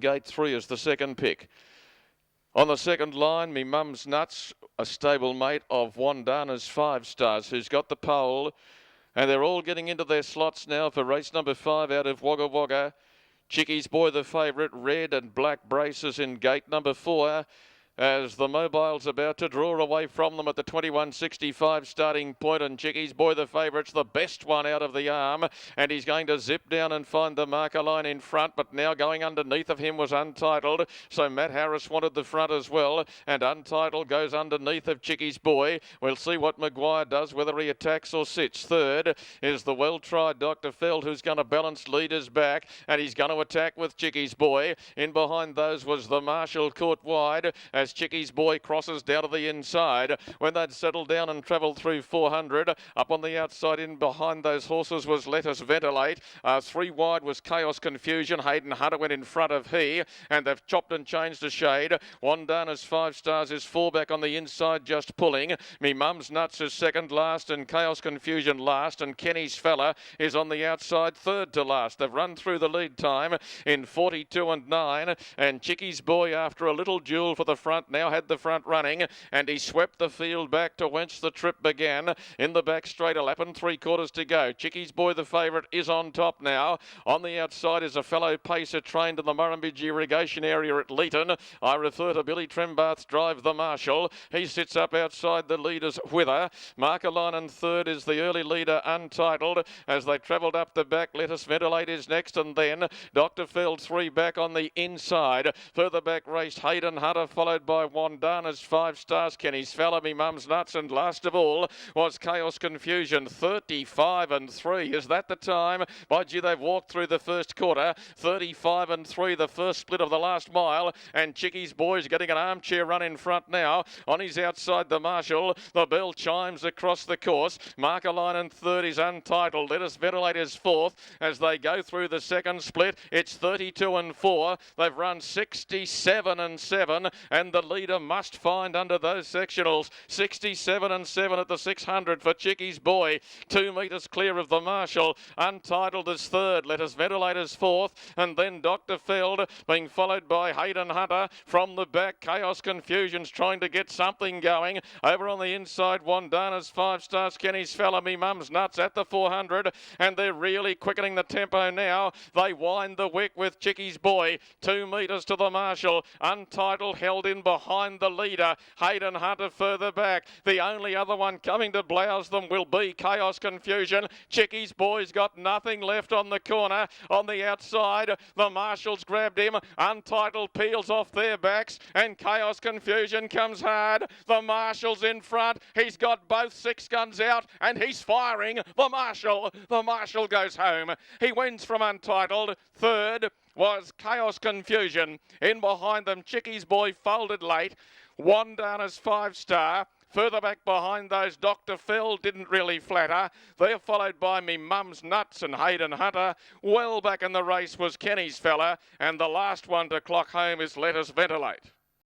Gate 3 is the second pick. On the second line, Me Mum's Nuts, a stablemate of Wandana's 5 Stars, who's got the pole. And they're all getting into their slots now for race number 5 out of Wagga Wagga. Chicky's Boy, the favourite, red and black braces in gate number 4. As the Mobile's about to draw away from them at the 21.65 starting point, and Chicky's Boy, the favourite's the best one out of the arm, and he's going to zip down and find the marker line in front, but now going underneath of him was Untitled, so Matt Harris wanted the front as well, and Untitled goes underneath of Chicky's Boy. We'll see what Maguire does, whether he attacks or sits. Third is the well-tried Dr. Feld, who's going to balance leaders back, and he's going to attack with Chicky's Boy. In behind those was the Marshall caught wide, as Chicky's Boy crosses down to the inside. When they'd settled down and travelled through 400, up on the outside in behind those horses was Let Us Ventilate. 3 wide was Chaos Confusion. Hayden Hunter went in front of he, and they've chopped and changed a shade. Wandana's 5 Stars is 4 back on the inside, just pulling. Me Mum's Nuts is second last, and Chaos Confusion last, and Kenny's Fella is on the outside, third to last. They've run through the lead time in 42 and 9, and Chicky's Boy, after a little duel for the front, now had the front running, and he swept the field back to whence the trip began. In the back straight, a lap and 3/4 to go. Chicky's Boy, the favourite, is on top now. On the outside is a fellow pacer trained in the Murrumbidgee irrigation area at Leeton. I refer to Billy Trembath's Drive the Marshal. He sits up outside the leaders with her. Marker line and third is the early leader Untitled. As they travelled up the back, Let Us Ventilate is next, and then Dr. Feld 3 back on the inside. Further back raced Hayden Hunter, followed by Wandana's 5 Stars, Kenny's Fella, Me Mum's Nuts, and last of all was Chaos Confusion. 35 and 3. Is that the time? By gee, they've walked through the first quarter. 35 and 3, the first split of the last mile, and Chicky's Boy's getting an armchair run in front now. On his outside, the Marshal. The bell chimes across the course. Marker line and third is Untitled. Let Us Ventilate is fourth. As they go through the second split, it's 32 and 4. They've run 67 and 7, and the leader must find under those sectionals. 67 and 7 at the 600 for Chicky's Boy. 2 metres clear of the Marshal. Untitled is third. Let Us Ventilate is fourth. And then Dr. Feld being followed by Hayden Hunter. From the back, Chaos Confusion's trying to get something going. Over on the inside, Wandana's 5 Stars, Kenny's Fella, Me Mum's Nuts at the 400. And they're really quickening the tempo now. They wind the wick with Chicky's Boy. 2 metres to the Marshal. Untitled held in behind the leader. Hayden Hunter further back. The only other one coming to blouse them will be Chaos Confusion. Chicky's Boy's got nothing left on the corner. On the outside, the Marshals grabbed him. Untitled peels off their backs, and Chaos Confusion comes hard. The Marshals in front. He's got both 6 guns out, and he's firing. The Marshal goes home. He wins from Untitled. Third was Chaos Confusion. In behind them, Chicky's Boy folded late. Wandana's 5 Star. Further back behind those, Dr. Feld didn't really flatter. They're followed by Me Mum's Nuts and Hayden Hunter. Well back in the race was Kenny's Fella. And the last one to clock home is Let Us Ventilate.